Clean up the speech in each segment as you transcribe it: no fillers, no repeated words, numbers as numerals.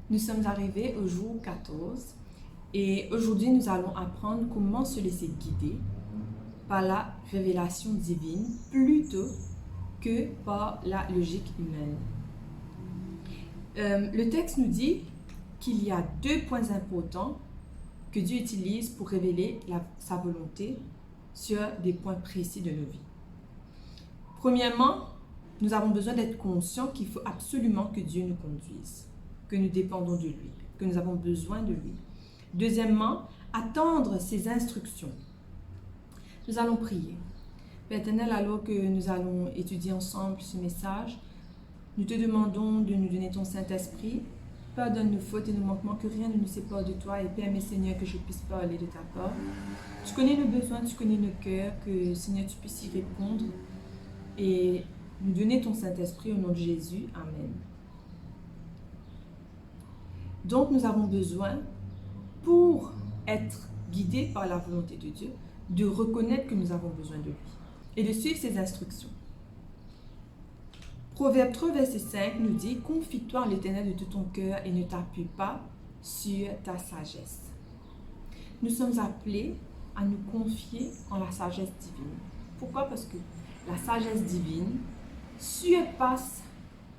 Nous sommes arrivés au jour 14 et aujourd'hui nous allons apprendre comment se laisser guider par la révélation divine plutôt que par la logique humaine. Le texte nous dit qu'il y a deux points importants que Dieu utilise pour révéler sa volonté sur des points précis de nos vies. Premièrement, nous avons besoin d'être conscients qu'il faut absolument que Dieu nous conduise, que nous dépendons de lui, que nous avons besoin de lui. Deuxièmement, attendre ses instructions. Nous allons prier. Père éternel, alors que nous allons étudier ensemble ce message, nous te demandons de nous donner ton Saint-Esprit. Pardonne nos fautes et nos manquements, que rien ne nous sépare de toi, et permets, Seigneur, que je puisse parler de ta part. Tu connais nos besoins, tu connais nos cœurs, que, Seigneur, tu puisses y répondre et nous donner ton Saint-Esprit au nom de Jésus. Amen. Donc, nous avons besoin, pour être guidés par la volonté de Dieu, de reconnaître que nous avons besoin de lui et de suivre ses instructions. Proverbe 3, verset 5 nous dit « Confie-toi en l'Éternel de tout ton cœur et ne t'appuie pas sur ta sagesse. » Nous sommes appelés à nous confier en la sagesse divine. Pourquoi? Parce que la sagesse divine surpasse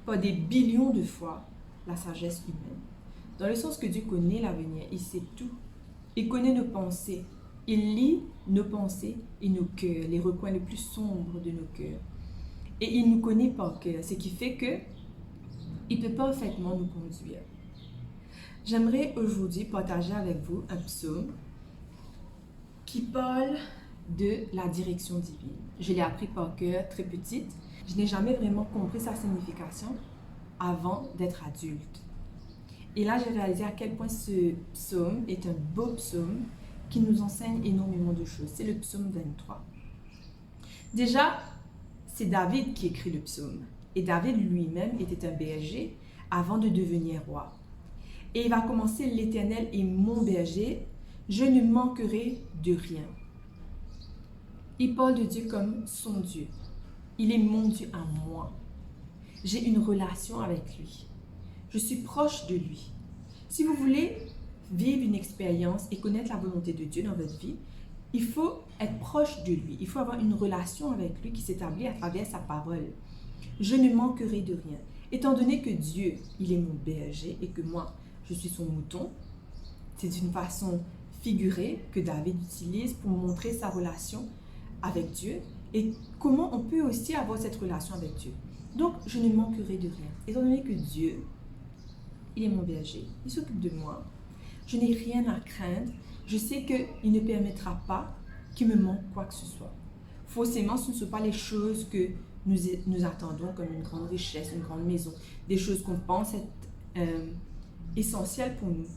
par des billions de fois la sagesse humaine. Dans le sens que Dieu connaît l'avenir, il sait tout. Il connaît nos pensées. Il lit nos pensées et nos cœurs, les recoins les plus sombres de nos cœurs. Et il nous connaît par cœur, ce qui fait que il peut parfaitement nous conduire. J'aimerais aujourd'hui partager avec vous un psaume qui parle de la direction divine. Je l'ai appris par cœur très petite. Je n'ai jamais vraiment compris sa signification avant d'être adulte. Et là, j'ai réalisé à quel point ce psaume est un beau psaume qui nous enseigne énormément de choses. C'est le psaume 23. Déjà, c'est David qui écrit le psaume. Et David lui-même était un berger avant de devenir roi. Et il va commencer « L'Éternel est mon berger, je ne manquerai de rien ». Il parle de Dieu comme son Dieu. Il est mon Dieu à moi. J'ai une relation avec lui. Je suis proche de lui. Si vous voulez vivre une expérience et connaître la volonté de Dieu dans votre vie, il faut être proche de lui. Il faut avoir une relation avec lui qui s'établit à travers sa parole. Je ne manquerai de rien. Étant donné que Dieu, il est mon berger et que moi, je suis son mouton, c'est une façon figurée que David utilise pour montrer sa relation avec Dieu et comment on peut aussi avoir cette relation avec Dieu. Donc, je ne manquerai de rien. Étant donné que Dieu, il est mon berger, il s'occupe de moi, je n'ai rien à craindre. Je sais qu'il ne permettra pas qu'il me manque quoi que ce soit. Forcément, ce ne sont pas les choses que nous attendons comme une grande richesse, une grande maison, des choses qu'on pense être essentielles pour nous.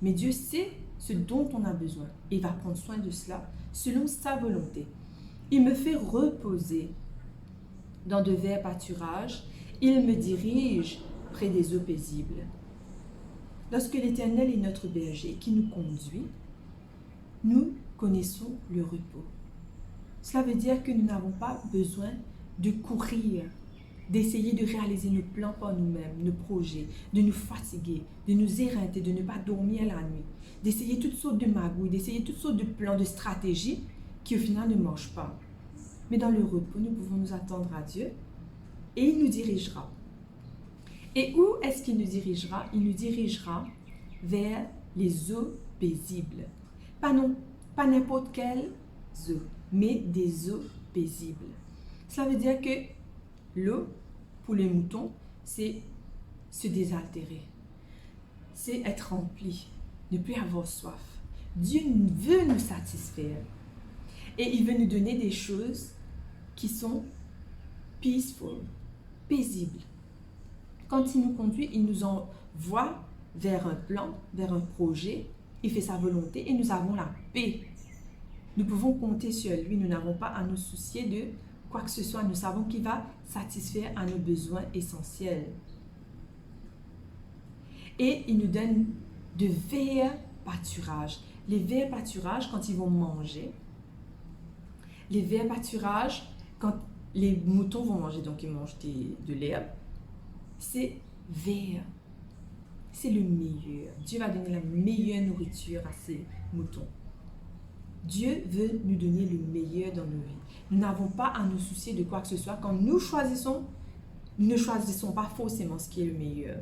Mais Dieu sait ce dont on a besoin et va prendre soin de cela selon sa volonté. Il me fait reposer dans de verts pâturages. Il me dirige près des eaux paisibles. Lorsque l'Éternel est notre berger qui nous conduit, nous connaissons le repos. Cela veut dire que nous n'avons pas besoin de courir, d'essayer de réaliser nos plans par nous-mêmes, nos projets, de nous fatiguer, de nous éreinter, de ne pas dormir la nuit, d'essayer toutes sortes de magouilles, d'essayer toutes sortes de plans, de stratégies qui au final ne marchent pas. Mais dans le repos, nous pouvons nous attendre à Dieu et il nous dirigera. Et où est-ce qu'il nous dirigera? Il nous dirigera vers les eaux paisibles. Pas n'importe quelles eaux, mais des eaux paisibles. Cela veut dire que l'eau, pour les moutons, c'est se désaltérer. C'est être rempli, ne plus avoir soif. Dieu veut nous satisfaire. Et il veut nous donner des choses qui sont peaceful, paisibles. Quand il nous conduit, il nous envoie vers un plan, vers un projet. Il fait sa volonté et nous avons la paix. Nous pouvons compter sur lui. Nous n'avons pas à nous soucier de quoi que ce soit. Nous savons qu'il va satisfaire à nos besoins essentiels. Et il nous donne de verts pâturages. Les verts pâturages, quand ils vont manger, les verts pâturages, quand les moutons vont manger, donc ils mangent de l'herbe, c'est vert. c'est le meilleur. Dieu va donner la meilleure nourriture à ses moutons. Dieu veut nous donner le meilleur dans nos vies. Nous n'avons pas à nous soucier de quoi que ce soit. Quand nous choisissons, nous ne choisissons pas forcément ce qui est le meilleur.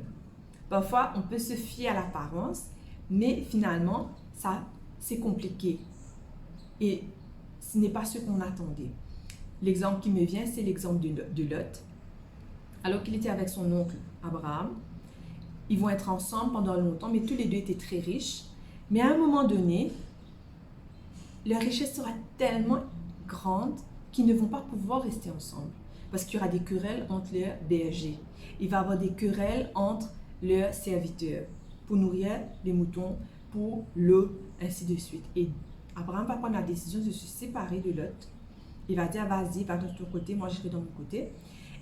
Parfois, on peut se fier à l'apparence, mais finalement, ça, c'est compliqué. Et ce n'est pas ce qu'on attendait. L'exemple qui me vient, c'est l'exemple de Lot. Alors qu'il était avec son oncle Abraham, ils vont être ensemble pendant longtemps, mais tous les deux étaient très riches. Mais à un moment donné, leur richesse sera tellement grande qu'ils ne vont pas pouvoir rester ensemble. Parce qu'il y aura des querelles entre leurs bergers. Il va y avoir des querelles entre leurs serviteurs pour nourrir les moutons, pour l'eau, ainsi de suite. Et Abraham va prendre la décision de se séparer de Lot. Il va dire, vas-y, va de ton côté, moi j'irai de mon côté.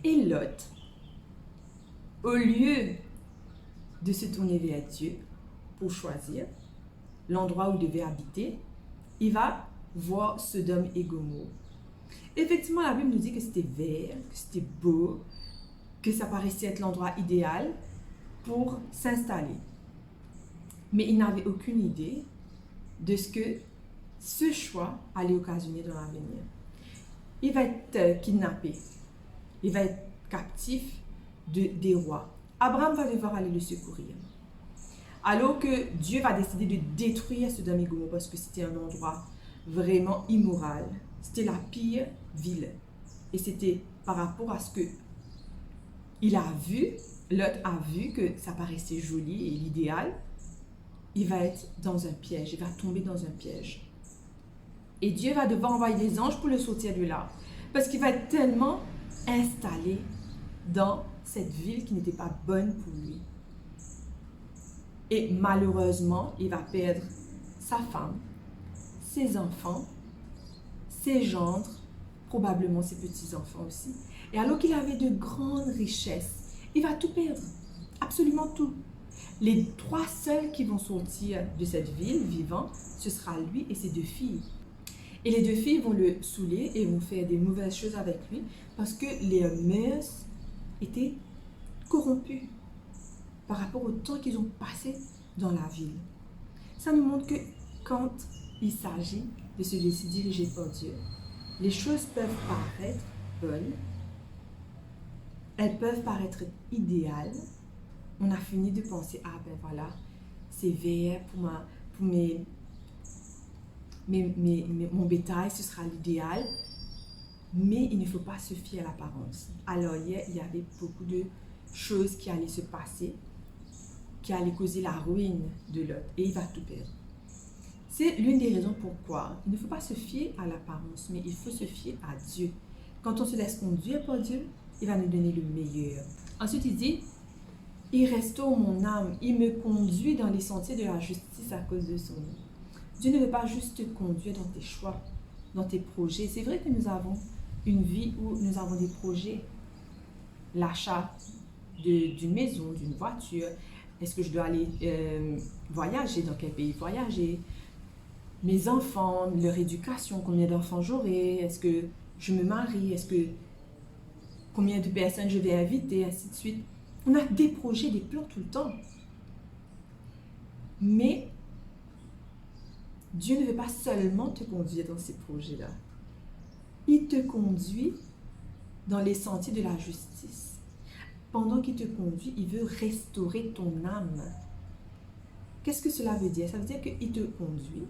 Et Lot, au lieu de se tourner vers Dieu pour choisir l'endroit où il devait habiter, il va voir Sodome et Gomorrhe. Effectivement, la Bible nous dit que c'était vert, que c'était beau, que ça paraissait être l'endroit idéal pour s'installer. Mais il n'avait aucune idée de ce que ce choix allait occasionner dans l'avenir. Il va être kidnappé, il va être captif des rois. Abraham va devoir aller le secourir. Alors que Dieu va décider de détruire Sodome et Gomorrhe parce que c'était un endroit vraiment immoral. C'était la pire ville. Et c'était par rapport à ce que il a vu, Lot a vu que ça paraissait joli et l'idéal. Il va être dans un piège, il va tomber dans un piège. Et Dieu va devoir envoyer des anges pour le sortir de là. Parce qu'il va être tellement installé dans cette ville qui n'était pas bonne pour lui. Et malheureusement, il va perdre sa femme, ses enfants, ses gendres, probablement ses petits-enfants aussi. Et alors qu'il avait de grandes richesses, il va tout perdre, absolument tout. Les 3 seuls qui vont sortir de cette ville vivants, ce sera lui et ses 2 filles. Et les 2 filles vont le saouler et vont faire des mauvaises choses avec lui parce que les mœurs étaient corrompues par rapport au temps qu'ils ont passé dans la ville. Ça nous montre que quand il s'agit de se laisser diriger par Dieu, les choses peuvent paraître bonnes, elles peuvent paraître idéales. On a fini de penser, ah ben voilà, c'est vert pour mon bétail, ce sera l'idéal. Mais il ne faut pas se fier à l'apparence. Alors hier, il y avait beaucoup de choses qui allaient se passer, qui allaient causer la ruine de Lot. Et il va tout perdre. C'est l'une des raisons pourquoi il ne faut pas se fier à l'apparence, mais il faut se fier à Dieu. Quand on se laisse conduire par Dieu, il va nous donner le meilleur. Ensuite, il dit, « Il restaure mon âme, il me conduit dans les sentiers de la justice à cause de son nom. » Dieu ne veut pas juste te conduire dans tes choix, dans tes projets. C'est vrai que nous avons une vie où nous avons des projets. L'achat d'une maison, d'une voiture. Est-ce que je dois aller voyager? Dans quel pays voyager? Mes enfants, leur éducation, combien d'enfants j'aurai? Est-ce que je me marie? Combien de personnes je vais inviter? Ainsi de suite. On a des projets, des plans tout le temps. Mais Dieu ne veut pas seulement te conduire dans ces projets-là. Il te conduit dans les sentiers de la justice. Pendant qu'il te conduit, il veut restaurer ton âme. Qu'est-ce que cela veut dire? Ça veut dire qu'il te conduit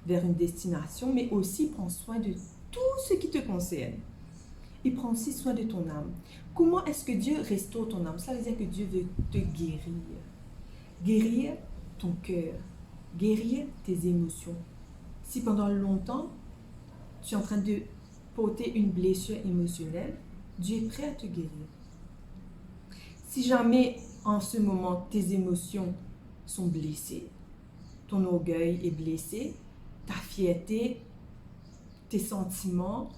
vers une destination, mais aussi prend soin de tout ce qui te concerne. Il prend aussi soin de ton âme. Comment est-ce que Dieu restaure ton âme? Ça veut dire que Dieu veut te guérir. Guérir ton cœur. Guérir tes émotions. Si pendant longtemps, tu es en train de porter une blessure émotionnelle, Dieu est prêt à te guérir. Si jamais en ce moment tes émotions sont blessées, ton orgueil est blessé, ta fierté, tes sentiments,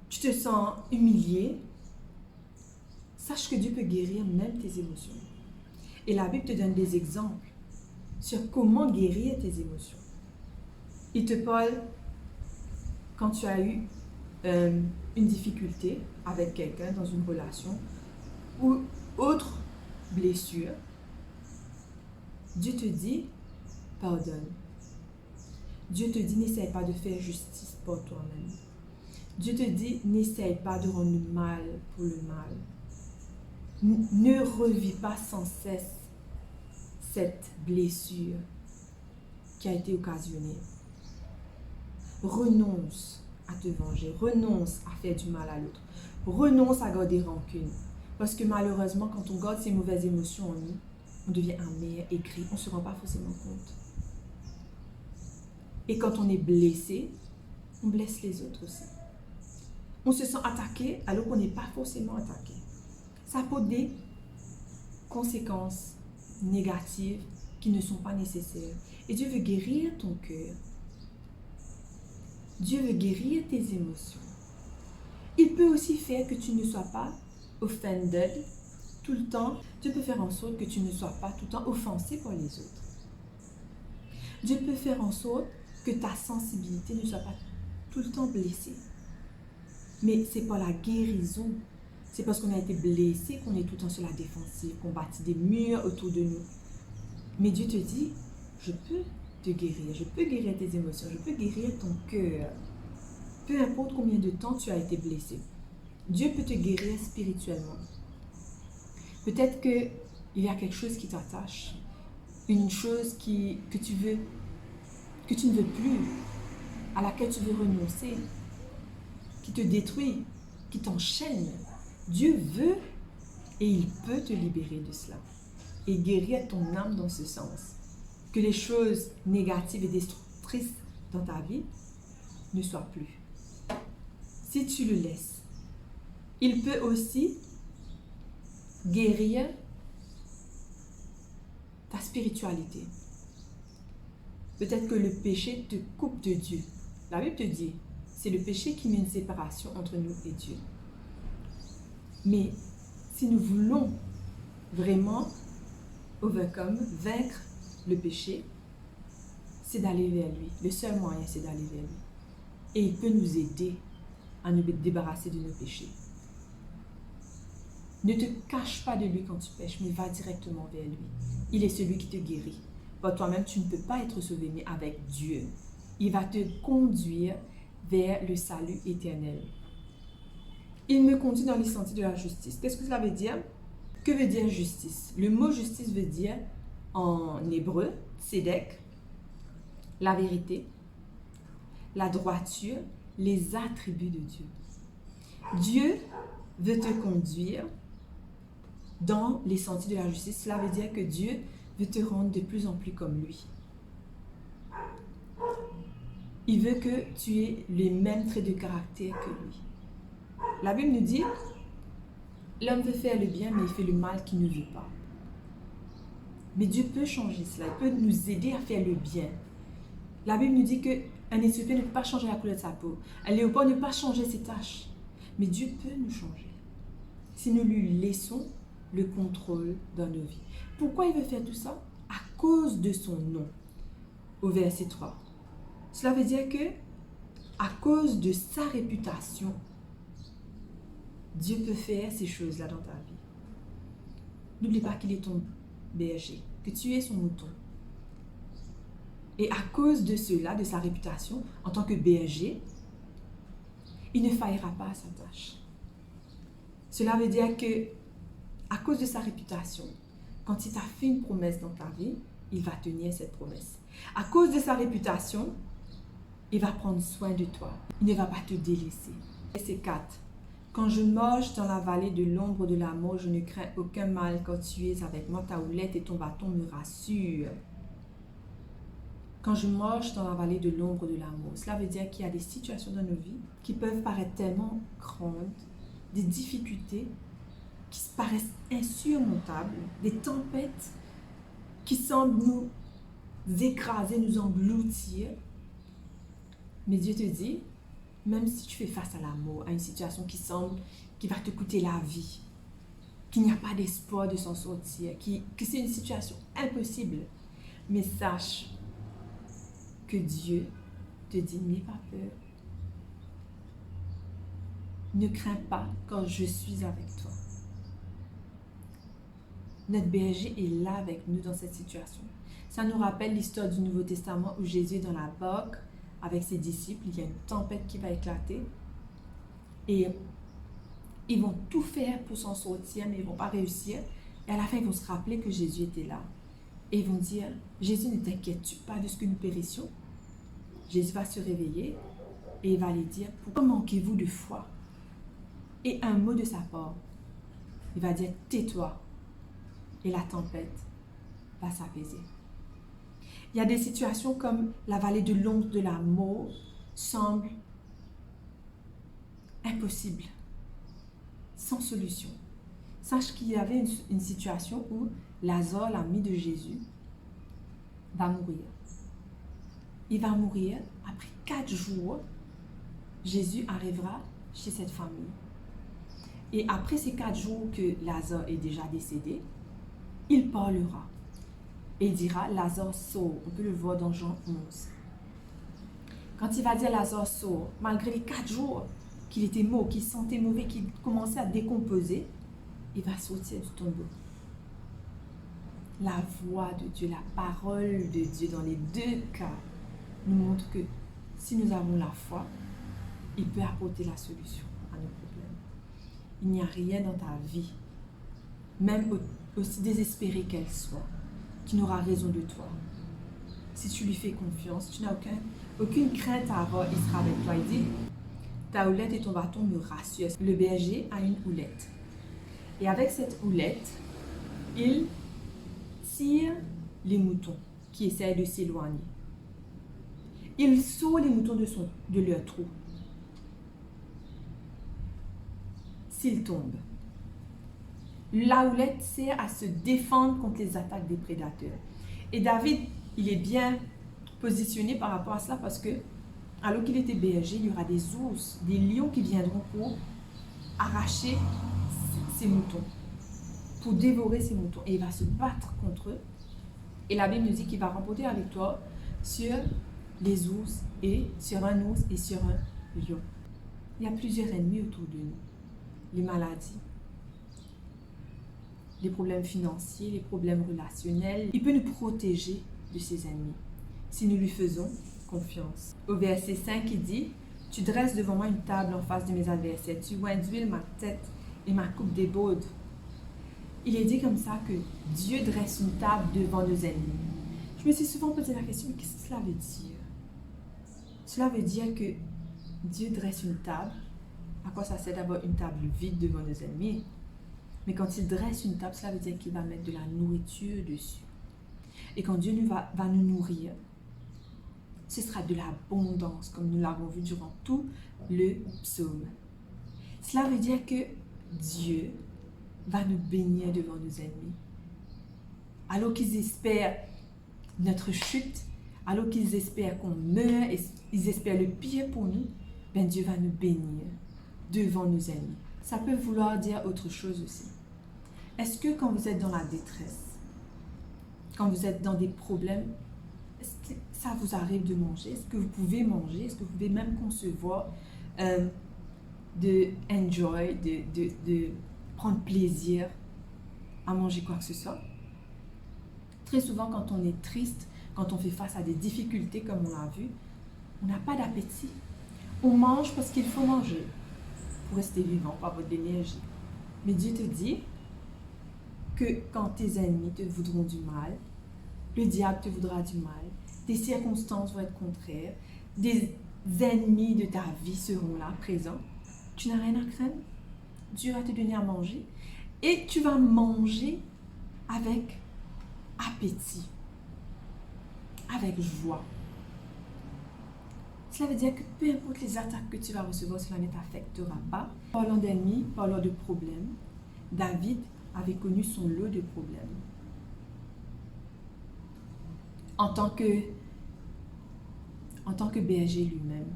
tu te sens humilié, sache que Dieu peut guérir même tes émotions. Et la Bible te donne des exemples sur comment guérir tes émotions. Il te parle quand tu as eu une difficulté avec quelqu'un dans une relation ou autre blessure. Dieu te dit, pardonne. Dieu te dit, n'essaye pas de faire justice pour toi-même. Dieu te dit, n'essaye pas de rendre le mal pour le mal. Ne revis pas sans cesse cette blessure qui a été occasionnée. Renonce à te venger, renonce à faire du mal à l'autre, renonce à garder rancune. Parce que malheureusement, quand on garde ces mauvaises émotions en nous, on devient amer, aigri, on ne se rend pas forcément compte. Et quand on est blessé, on blesse les autres aussi. On se sent attaqué alors qu'on n'est pas forcément attaqué. Ça apporte des conséquences négatives qui ne sont pas nécessaires. Et Dieu veut guérir ton cœur. Dieu veut guérir tes émotions. Il peut aussi faire que tu ne sois pas offended tout le temps. Dieu peut faire en sorte que tu ne sois pas tout le temps offensé par les autres. Dieu peut faire en sorte que ta sensibilité ne soit pas tout le temps blessée. Mais c'est pas la guérison. C'est parce qu'on a été blessé qu'on est tout le temps sur la défensive, qu'on bâtit des murs autour de nous. Mais Dieu te dit, je peux te guérir, je peux guérir tes émotions, je peux guérir ton cœur. Peu importe combien de temps tu as été blessé. Dieu peut te guérir spirituellement. Peut-être qu'il y a quelque chose qui t'attache, une chose que tu ne veux plus, à laquelle tu veux renoncer, qui te détruit, qui t'enchaîne. Dieu veut et il peut te libérer de cela et guérir ton âme dans ce sens. Que les choses négatives et destructrices dans ta vie ne soient plus. Si tu le laisses, il peut aussi guérir ta spiritualité. Peut-être que le péché te coupe de Dieu. La Bible te dit, c'est le péché qui met une séparation entre nous et Dieu. Mais si nous voulons vraiment vaincre le péché, c'est d'aller vers lui. Le seul moyen, c'est d'aller vers lui. Et il peut nous aider à nous débarrasser de nos péchés. Ne te cache pas de lui quand tu pêches, mais va directement vers lui. Il est celui qui te guérit. Par toi-même, tu ne peux pas être sauvé, mais avec Dieu. Il va te conduire vers le salut éternel. Il me conduit dans les sentiers de la justice. Qu'est-ce que cela veut dire? Que veut dire justice? Le mot justice veut dire en hébreu, tzedek, la vérité, la droiture, les attributs de Dieu. Dieu veut te conduire dans les sentiers de la justice. Cela veut dire que Dieu veut te rendre de plus en plus comme lui. Il veut que tu aies les mêmes traits de caractère que lui. La Bible nous dit, l'homme veut faire le bien, mais il fait le mal qu'il ne veut pas. Mais Dieu peut changer cela, il peut nous aider à faire le bien. La Bible nous dit qu'un Éthiopien ne peut pas changer la couleur de sa peau, un léopard ne peut pas changer ses taches. Mais Dieu peut nous changer si nous lui laissons le contrôle dans nos vies. Pourquoi il veut faire tout ça? À cause de son nom. Au verset 3. Cela veut dire que, à cause de sa réputation, Dieu peut faire ces choses-là dans ta vie. N'oublie pas qu'il est ton berger, que tu es son mouton. Et à cause de cela, de sa réputation, en tant que berger, il ne faillira pas à sa tâche. Cela veut dire que, à cause de sa réputation, quand il t'a fait une promesse dans ta vie, il va tenir cette promesse. À cause de sa réputation, il va prendre soin de toi. Il ne va pas te délaisser. Verset 4. Quand je marche dans la vallée de l'ombre de la mort, je ne crains aucun mal, car tu es avec moi, ta houlette et ton bâton me rassurent. Quand je marche dans la vallée de l'ombre de la mort, cela veut dire qu'il y a des situations dans nos vies qui peuvent paraître tellement grandes, des difficultés qui paraissent insurmontables, des tempêtes qui semblent nous écraser, nous engloutir. Mais Dieu te dit, même si tu fais face à la mort, à une situation qui va te coûter la vie, qu'il n'y a pas d'espoir de s'en sortir, que c'est une situation impossible, mais sache que Dieu te dit, n'aie pas peur. Ne crains pas quand je suis avec toi. Notre berger est là avec nous dans cette situation. Ça nous rappelle l'histoire du Nouveau Testament où Jésus est dans la barque avec ses disciples. Il y a une tempête qui va éclater. Et ils vont tout faire pour s'en sortir, mais ils ne vont pas réussir. Et à la fin, ils vont se rappeler que Jésus était là. Et ils vont dire, Jésus, ne t'inquiète-tu pas de ce que nous périssions? Jésus va se réveiller et il va les dire, pourquoi manquez-vous de foi? Et un mot de sa part, il va dire, tais-toi. Et la tempête va s'apaiser. Il y a des situations comme la vallée de l'ombre de la mort semble impossible, sans solution. Sache qu'il y avait une situation où Lazare, l'ami de Jésus, va mourir. Il va mourir. Après 4 jours, Jésus arrivera chez cette famille. Et après ces 4 jours que Lazare est déjà décédé, il parlera. Et il dira, Lazare sort. On peut le voir dans Jean 11. Quand il va dire Lazare sort, malgré les 4 jours qu'il était mort, qu'il sentait mauvais, qu'il commençait à décomposer, il va sortir du tombeau. La voix de Dieu, la parole de Dieu dans les 2 cas nous montre que si nous avons la foi, il peut apporter la solution à nos problèmes. Il n'y a rien dans ta vie, même aussi désespérée qu'elle soit, qui n'aura raison de toi. Si tu lui fais confiance, tu n'as aucune crainte à avoir, il sera avec toi. Il dit, ta houlette et ton bâton me rassurent. Le berger a une houlette. Et avec cette houlette, il tire les moutons qui essayent de s'éloigner. Il sauve les moutons de leur trou. S'ils tombent. La houlette sert à se défendre contre les attaques des prédateurs. Et David, il est bien positionné par rapport à cela parce que, alors qu'il était berger, il y aura des ours, des lions qui viendront pour arracher ses moutons, pour dévorer ses moutons. Et il va se battre contre eux. Et la Bible nous dit qu'il va remporter la victoire sur les ours et sur un ours et sur un lion. Il y a plusieurs ennemis autour de nous. Les maladies, les problèmes financiers, les problèmes relationnels. Il peut nous protéger de ses ennemis si nous lui faisons confiance. Au verset 5, il dit, « Tu dresses devant moi une table en face de mes adversaires. Tu oins d'huile ma tête et ma coupe déborde. » Il est dit comme ça que Dieu dresse une table devant nos ennemis. Je me suis souvent posé la question, mais qu'est-ce que cela veut dire? Cela veut dire que Dieu dresse une table. À quoi ça sert d'avoir une table vide devant nos ennemis? Mais quand il dresse une table, cela veut dire qu'il va mettre de la nourriture dessus. Et quand Dieu va nous nourrir, ce sera de l'abondance, comme nous l'avons vu durant tout le psaume. Cela veut dire que Dieu va nous bénir devant nos ennemis. Alors qu'ils espèrent notre chute, alors qu'ils espèrent qu'on meure, et ils espèrent le pire pour nous, ben Dieu va nous bénir devant nos ennemis. Ça peut vouloir dire autre chose aussi. Est-ce que quand vous êtes dans la détresse, quand vous êtes dans des problèmes, est-ce que ça vous arrive de manger? Est-ce que vous pouvez manger? Est-ce que vous pouvez même concevoir de enjoy, de prendre plaisir à manger quoi que ce soit? Très souvent, quand on est triste, quand on fait face à des difficultés comme on l'a vu, on n'a pas d'appétit. On mange parce qu'il faut manger pour rester vivant, pour avoir de l'énergie. Mais Dieu te dit que quand tes ennemis te voudront du mal, le diable te voudra du mal, des circonstances vont être contraires, des ennemis de ta vie seront là, présents, tu n'as rien à craindre. Dieu va te donner à manger et tu vas manger avec appétit, avec joie. Cela veut dire que peu importe les attaques que tu vas recevoir, cela ne t'affectera pas. Parlant d'ennemis, parlant de problèmes, David avait connu son lot de problèmes. En tant que berger lui-même,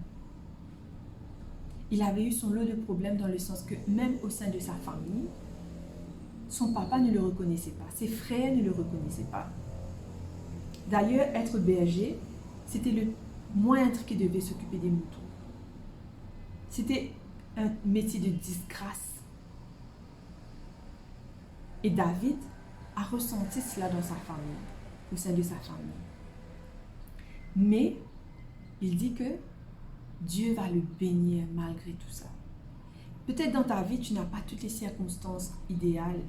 il avait eu son lot de problèmes dans le sens que même au sein de sa famille, son papa ne le reconnaissait pas, ses frères ne le reconnaissaient pas. D'ailleurs, être berger, c'était le moindre qui devait s'occuper des moutons. C'était un métier de disgrâce. Et David a ressenti cela dans sa famille, au sein de sa famille. Mais il dit que Dieu va le bénir malgré tout ça. Peut-être dans ta vie, tu n'as pas toutes les circonstances idéales.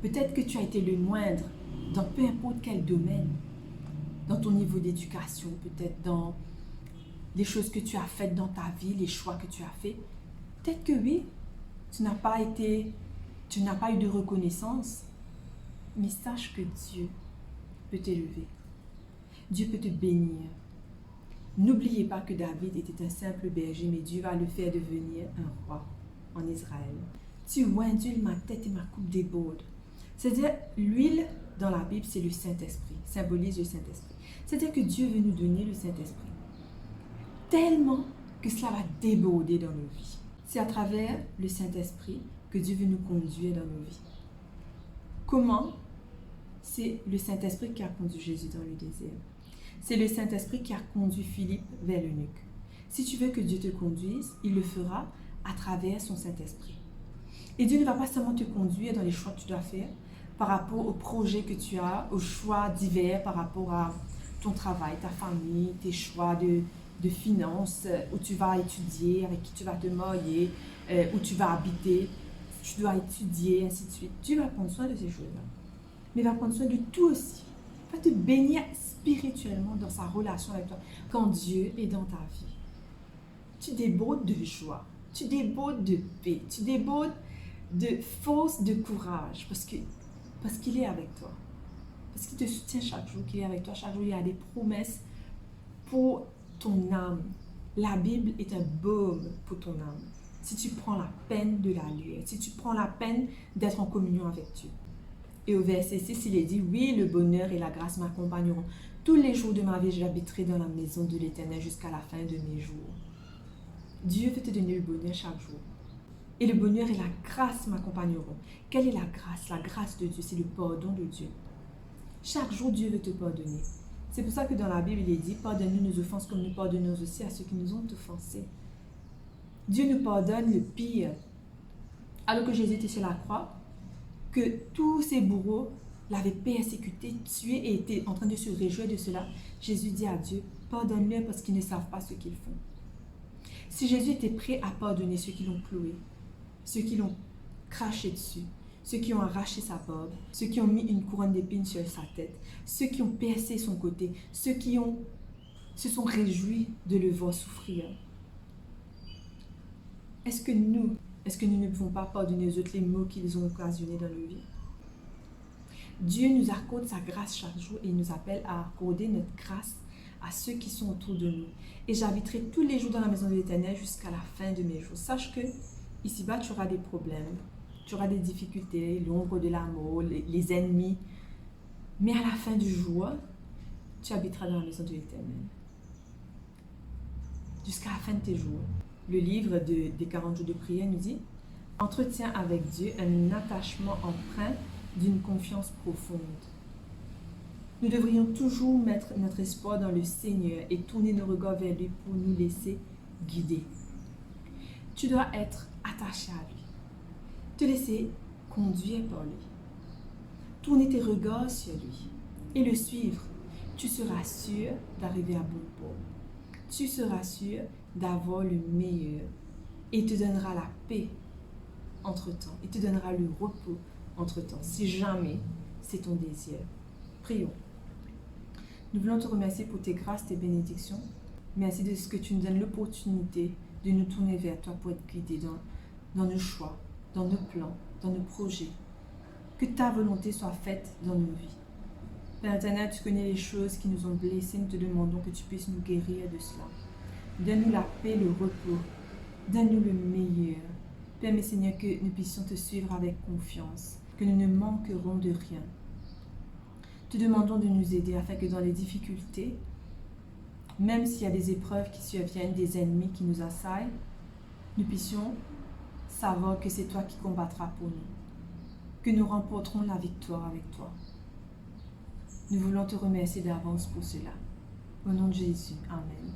Peut-être que tu as été le moindre dans peu importe quel domaine. Dans ton niveau d'éducation, peut-être dans les choses que tu as faites dans ta vie, les choix que tu as faits. Peut-être que oui, tu n'as pas eu de reconnaissance. Mais sache que Dieu peut t'élever. Dieu peut te bénir. N'oubliez pas que David était un simple berger, mais Dieu va le faire devenir un roi en Israël. Tu ondules ma tête et ma coupe déborde. C'est-à-dire, l'huile dans la Bible, c'est le Saint-Esprit, symbolise le Saint-Esprit. C'est-à-dire que Dieu veut nous donner le Saint-Esprit. Tellement que cela va déborder dans nos vies. C'est à travers le Saint-Esprit que Dieu veut nous conduire dans nos vies. Comment? C'est le Saint-Esprit qui a conduit Jésus dans le désert. C'est le Saint-Esprit qui a conduit Philippe vers l'eunuque. Si tu veux que Dieu te conduise, il le fera à travers son Saint-Esprit. Et Dieu ne va pas seulement te conduire dans les choix que tu dois faire par rapport aux projets que tu as, aux choix divers par rapport à ton travail, ta famille, tes choix de finances, où tu vas étudier, avec qui tu vas te marier, où tu vas habiter, tu dois étudier, ainsi de suite. Dieu va prendre soin de ces choses-là. Mais il va prendre soin de tout aussi. Il va te bénir spirituellement dans sa relation avec toi. Quand Dieu est dans ta vie, tu débordes de joie, tu débordes de paix, tu débordes de force, de courage, parce qu'il est avec toi. Parce qu'il te soutient chaque jour, qu'il est avec toi. Chaque jour, il y a des promesses pour ton âme. La Bible est un baume pour ton âme. Si tu prends la peine de la lire, si tu prends la peine d'être en communion avec Dieu. Et au verset 6, il est dit, oui, le bonheur et la grâce m'accompagneront. Tous les jours de ma vie, j'habiterai dans la maison de l'Éternel jusqu'à la fin de mes jours. Dieu veut te donner le bonheur chaque jour. Et le bonheur et la grâce m'accompagneront. Quelle est la grâce? La grâce de Dieu, c'est le pardon de Dieu. Chaque jour, Dieu veut te pardonner. C'est pour ça que dans la Bible, il est dit, pardonne-nous nos offenses comme nous pardonnons aussi à ceux qui nous ont offensés. Dieu nous pardonne le pire. Alors que Jésus était sur la croix, que tous ses bourreaux l'avaient persécuté, tué et étaient en train de se réjouir de cela, Jésus dit à Dieu, pardonne-leur parce qu'ils ne savent pas ce qu'ils font. Si Jésus était prêt à pardonner ceux qui l'ont cloué, ceux qui l'ont craché dessus, ceux qui ont arraché sa barbe, ceux qui ont mis une couronne d'épines sur sa tête, ceux qui ont percé son côté, ceux qui se sont réjouis de le voir souffrir, est-ce que nous ne pouvons pas pardonner aux autres les maux qu'ils ont occasionnés dans nos vies? Dieu nous accorde sa grâce chaque jour et il nous appelle à accorder notre grâce à ceux qui sont autour de nous. Et j'habiterai tous les jours dans la maison de l'Éternel jusqu'à la fin de mes jours. Sache que ici-bas, tu auras des problèmes, tu auras des difficultés, l'ombre de la mort, les ennemis. Mais à la fin du jour, tu habiteras dans la maison de l'Éternel. Jusqu'à la fin de tes jours. Le livre des 40 jours de prière nous dit « Entretiens avec Dieu un attachement empreint d'une confiance profonde. » Nous devrions toujours mettre notre espoir dans le Seigneur et tourner nos regards vers lui pour nous laisser guider. Tu dois être attaché à lui, te laisser conduire par lui, tourner tes regards sur lui et le suivre. Tu seras sûr d'arriver à bon port. Tu seras sûr d'avoir le meilleur et il te donnera la paix entre-temps. Il te donnera le repos entre-temps, si jamais c'est ton désir. Prions. Nous voulons te remercier pour tes grâces, tes bénédictions. Merci de ce que tu nous donnes l'opportunité de nous tourner vers toi pour être guidés dans nos choix, dans nos plans, dans nos projets. Que ta volonté soit faite dans nos vies. Père éternel, tu connais les choses qui nous ont blessés. Nous te demandons que tu puisses nous guérir de cela. Donne-nous la paix, le repos. Donne-nous le meilleur. Permets, Seigneur, que nous puissions te suivre avec confiance, que nous ne manquerons de rien. Te demandons de nous aider afin que dans les difficultés, même s'il y a des épreuves qui surviennent, des ennemis qui nous assaillent, nous puissions savoir que c'est toi qui combattras pour nous, que nous remporterons la victoire avec toi. Nous voulons te remercier d'avance pour cela. Au nom de Jésus, Amen.